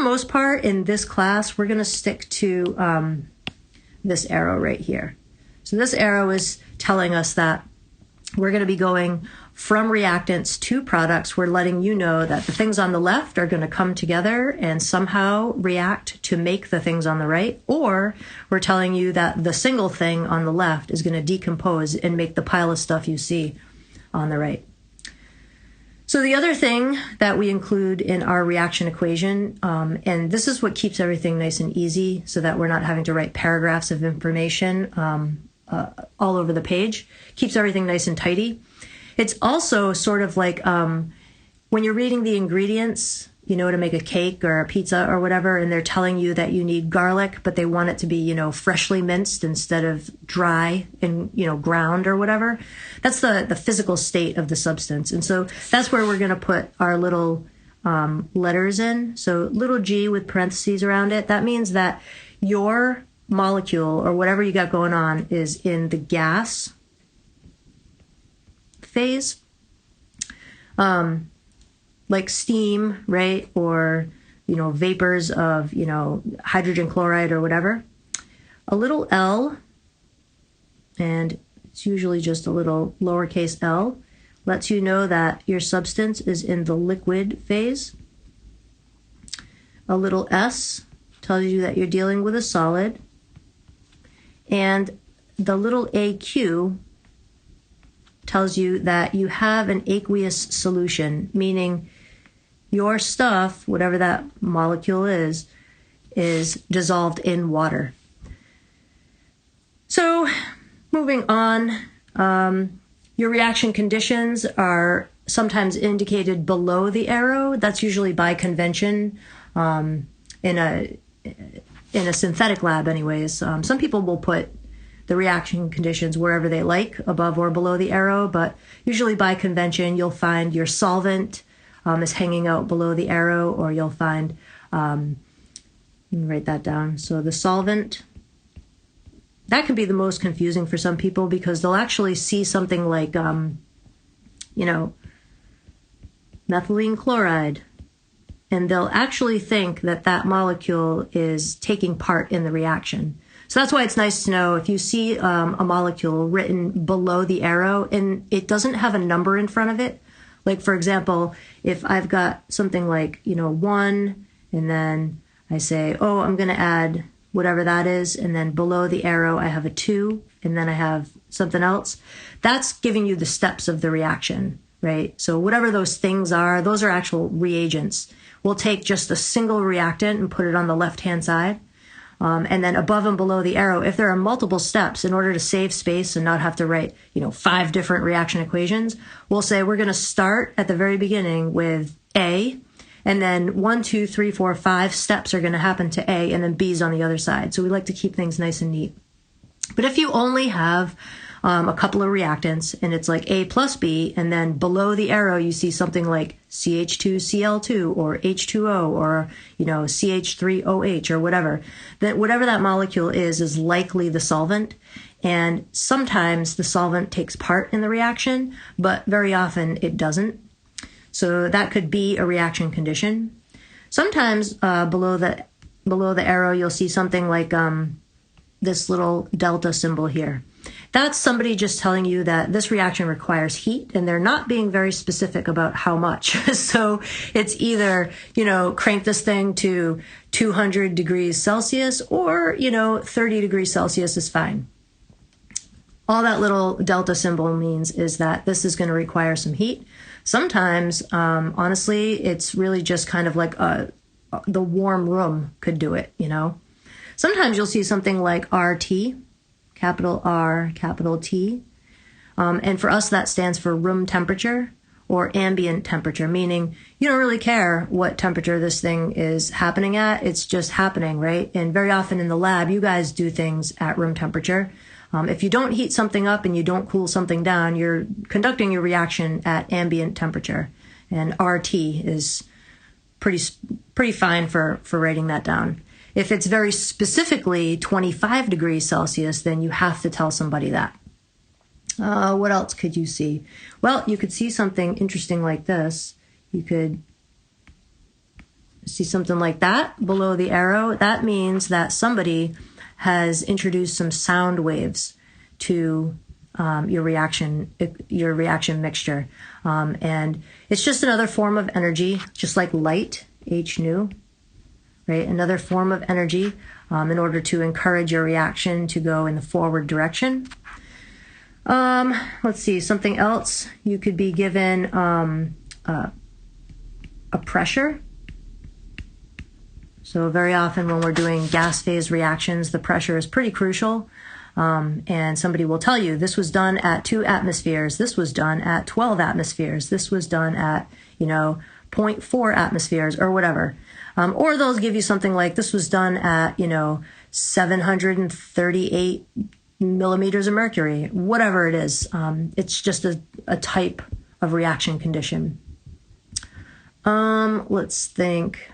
most part, in this class, we're going to stick to this arrow right here. So this arrow is telling us that we're going to be going from reactants to products. We're letting you know that the things on the left are going to come together and somehow react to make the things on the right, or we're telling you that the single thing on the left is going to decompose and make the pile of stuff you see on the right. So the other thing that we include in our reaction equation, and this is what keeps everything nice and easy so that we're not having to write paragraphs of information all over the page, keeps everything nice and tidy. It's also sort of like when you're reading the ingredients, you know, to make a cake or a pizza or whatever, and they're telling you that you need garlic, but they want it to be, you know, freshly minced instead of dry and, you know, ground or whatever. That's the physical state of the substance. And so that's where we're going to put our little letters in. So little g with parentheses around it. That means that your molecule or whatever you got going on is in the gas phase. Like steam, right? Or, you know, vapors of, you know, hydrogen chloride or whatever. A little L, and it's usually just a little lowercase l, lets you know that your substance is in the liquid phase. A little S tells you that you're dealing with a solid. And the little AQ tells you that you have an aqueous solution, meaning your stuff, whatever that molecule is dissolved in water. So moving on, your reaction conditions are sometimes indicated below the arrow. That's usually by convention in a synthetic lab anyways. Some people will put the reaction conditions wherever they like, above or below the arrow, but usually by convention you'll find your solvent is hanging out below the arrow, or you'll find, let me write that down. So the solvent, that can be the most confusing for some people because they'll actually see something like, you know, methylene chloride, and they'll actually think that that molecule is taking part in the reaction. So that's why it's nice to know if you see a molecule written below the arrow and it doesn't have a number in front of it. Like, for example, if I've got something like, you know, 1, and then I say, oh, I'm going to add whatever that is, and then below the arrow I have a 2, and then I have something else, that's giving you the steps of the reaction, right? So whatever those things are, those are actual reagents. We'll take just a single reactant and put it on the left-hand side. And then above and below the arrow, if there are multiple steps, in order to save space and not have to write, you know, 5 different reaction equations, we'll say we're going to start at the very beginning with A, and then 1, 2, 3, 4, 5 steps are going to happen to A, and then B's on the other side. So we like to keep things nice and neat. But if you only have a couple of reactants and it's like A plus B, and then below the arrow you see something like CH2Cl2 or H2O or, you know, CH3OH or whatever, that whatever that molecule is likely the solvent. And sometimes the solvent takes part in the reaction, but very often it doesn't. So that could be a reaction condition. Sometimes below the arrow you'll see something like this little delta symbol here. That's somebody just telling you that this reaction requires heat, and they're not being very specific about how much. So it's either, you know, crank this thing to 200 degrees Celsius or, you know, 30 degrees Celsius is fine. All that little delta symbol means is that this is going to require some heat. Sometimes, honestly, it's really just kind of like the warm room could do it, you know. Sometimes you'll see something like RT, capital R, capital T. And for us, that stands for room temperature or ambient temperature, meaning you don't really care what temperature this thing is happening at. It's just happening, right? And very often in the lab, you guys do things at room temperature. If you don't heat something up and you don't cool something down, you're conducting your reaction at ambient temperature. And RT is pretty fine for writing that down. If it's very specifically 25 degrees Celsius, then you have to tell somebody that. What else could you see? Well, you could see something interesting like this. You could see something like that below the arrow, that means that somebody has introduced some sound waves to your reaction mixture. And it's just another form of energy, just like light, H nu, right? Another form of energy in order to encourage your reaction to go in the forward direction. Let's see, something else. You could be given a pressure. So very often when we're doing gas phase reactions, the pressure is pretty crucial. And somebody will tell you this was done at 2 atmospheres. This was done at 12 atmospheres. This was done at, 0.4 atmospheres or whatever. Or they'll give you something like this was done at, 738 millimeters of mercury, whatever it is. It's just a type of reaction condition. Let's think.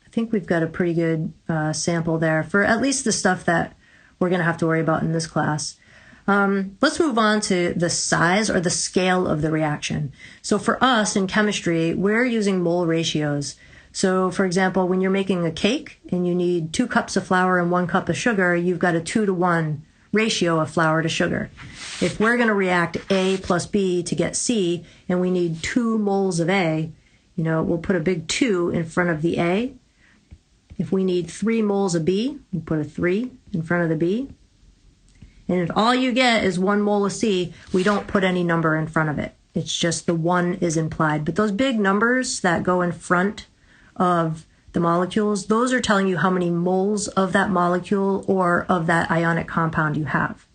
I think we've got a pretty good sample there for at least the stuff that we're going to have to worry about in this class. Let's move on to the size or the scale of the reaction. So for us in chemistry, we're using mole ratios. So for example, when you're making a cake and you need 2 cups of flour and 1 cup of sugar, you've got a 2-to-1 ratio of flour to sugar. If we're going to react A plus B to get C and we need 2 moles of A, we'll put a big 2 in front of the A. If we need 3 moles of B, we'll put a 3 in front of the B. And if all you get is 1 mole of C, we don't put any number in front of it. It's just the 1 is implied. But those big numbers that go in front of the molecules, those are telling you how many moles of that molecule or of that ionic compound you have.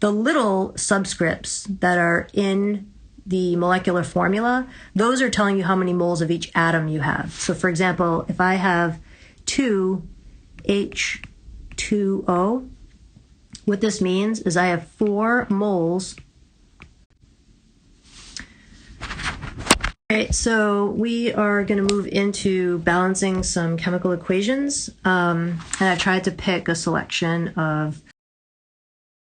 The little subscripts that are in the molecular formula, those are telling you how many moles of each atom you have. So for example, if I have 2H2O, what this means is I have 4 moles. All right, so we are going to move into balancing some chemical equations. And I tried to pick a selection of